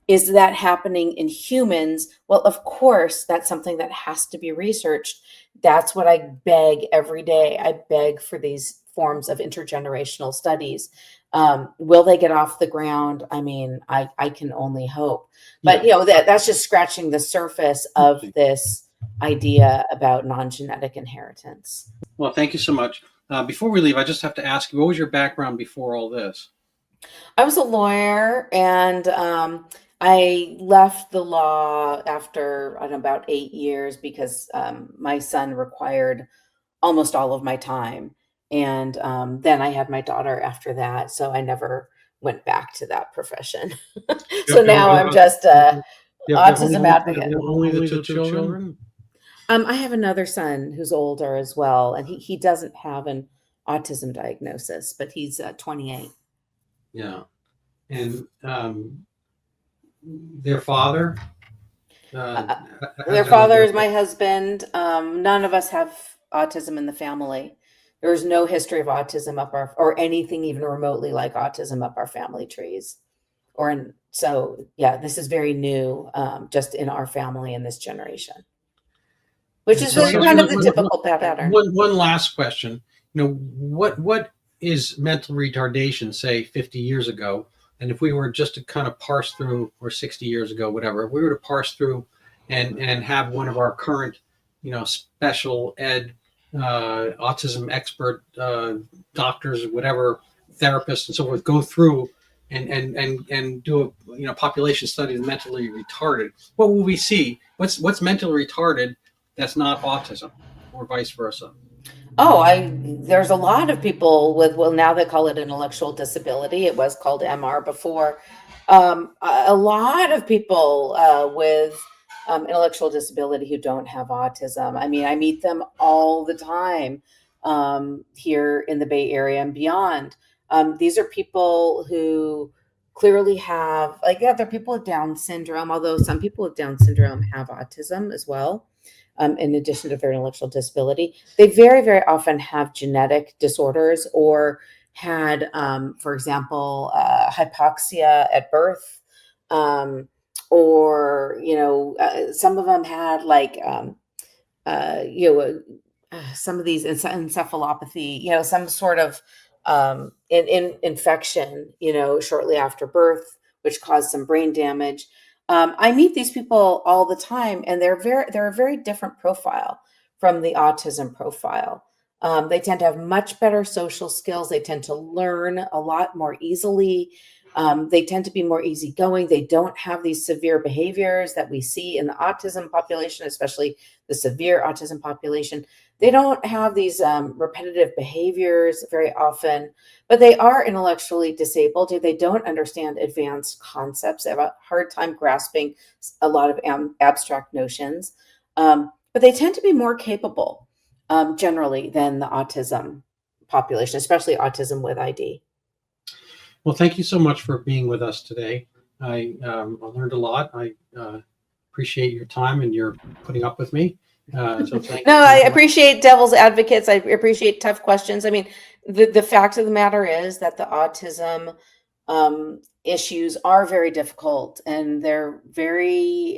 Is that happening in humans? Well, of course, that's something that has to be researched. That's what I beg every day. I beg for these forms of intergenerational studies. Will they get off the ground? I mean, I can only hope. But that's just scratching the surface of this idea about non-genetic inheritance. Well, thank you so much. Before we leave, I just have to ask you, what was your background before all this? I was a lawyer, and I left the law after about 8 years because my son required almost all of my time. And then I had my daughter after that, so I never went back to that profession. So now I'm just You have autism advocate. only the two children? I have another son who's older as well, and he doesn't have an autism diagnosis, but he's 28. Yeah. And their father Uh, uh, uh, their has a father is my husband. None of us have autism in the family. There's no history of autism up our, or anything even remotely like autism up our family trees. So yeah, this is very new, just in our family in this generation, which is so I guess kind of the typical pattern. one last question. What is mental retardation, say 50 years ago? And if we were just to kind of parse through, or 60 years ago, whatever, if we were to parse through and have one of our current, special ed autism expert doctors, whatever, therapists and so forth, go through and do a population study of mentally retarded, what will we see? What's mentally retarded that's not autism, or vice versa? Oh, there's a lot of people with, well, now they call it intellectual disability. It was called MR before. A lot of people with intellectual disability who don't have autism. I mean, I meet them all the time here in the Bay Area and beyond. These are people who clearly have, like, yeah, they're people with Down syndrome, although some people with Down syndrome have autism as well. In addition to their intellectual disability, they very, very often have genetic disorders or had, for example, hypoxia at birth, or some of them had like uh, you know, some of these encephalopathy, some sort of infection, shortly after birth, which caused some brain damage. I meet these people all the time, and they're a very different profile from the autism profile. They tend to have much better social skills. They tend to learn a lot more easily. They tend to be more easygoing. They don't have these severe behaviors that we see in the autism population, especially the severe autism population. They don't have these repetitive behaviors very often, but they are intellectually disabled. They don't understand advanced concepts. They have a hard time grasping a lot of abstract notions, but they tend to be more capable generally than the autism population, especially autism with ID. Well, thank you so much for being with us today. I learned a lot. I appreciate your time and your putting up with me. So thank No, you I very much. appreciate devil's advocates. I appreciate tough questions. I mean, the fact of the matter is that the autism issues are very difficult, and they're very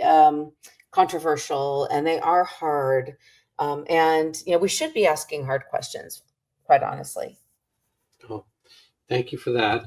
controversial, and they are hard. And we should be asking hard questions, quite honestly. Oh, thank you for that.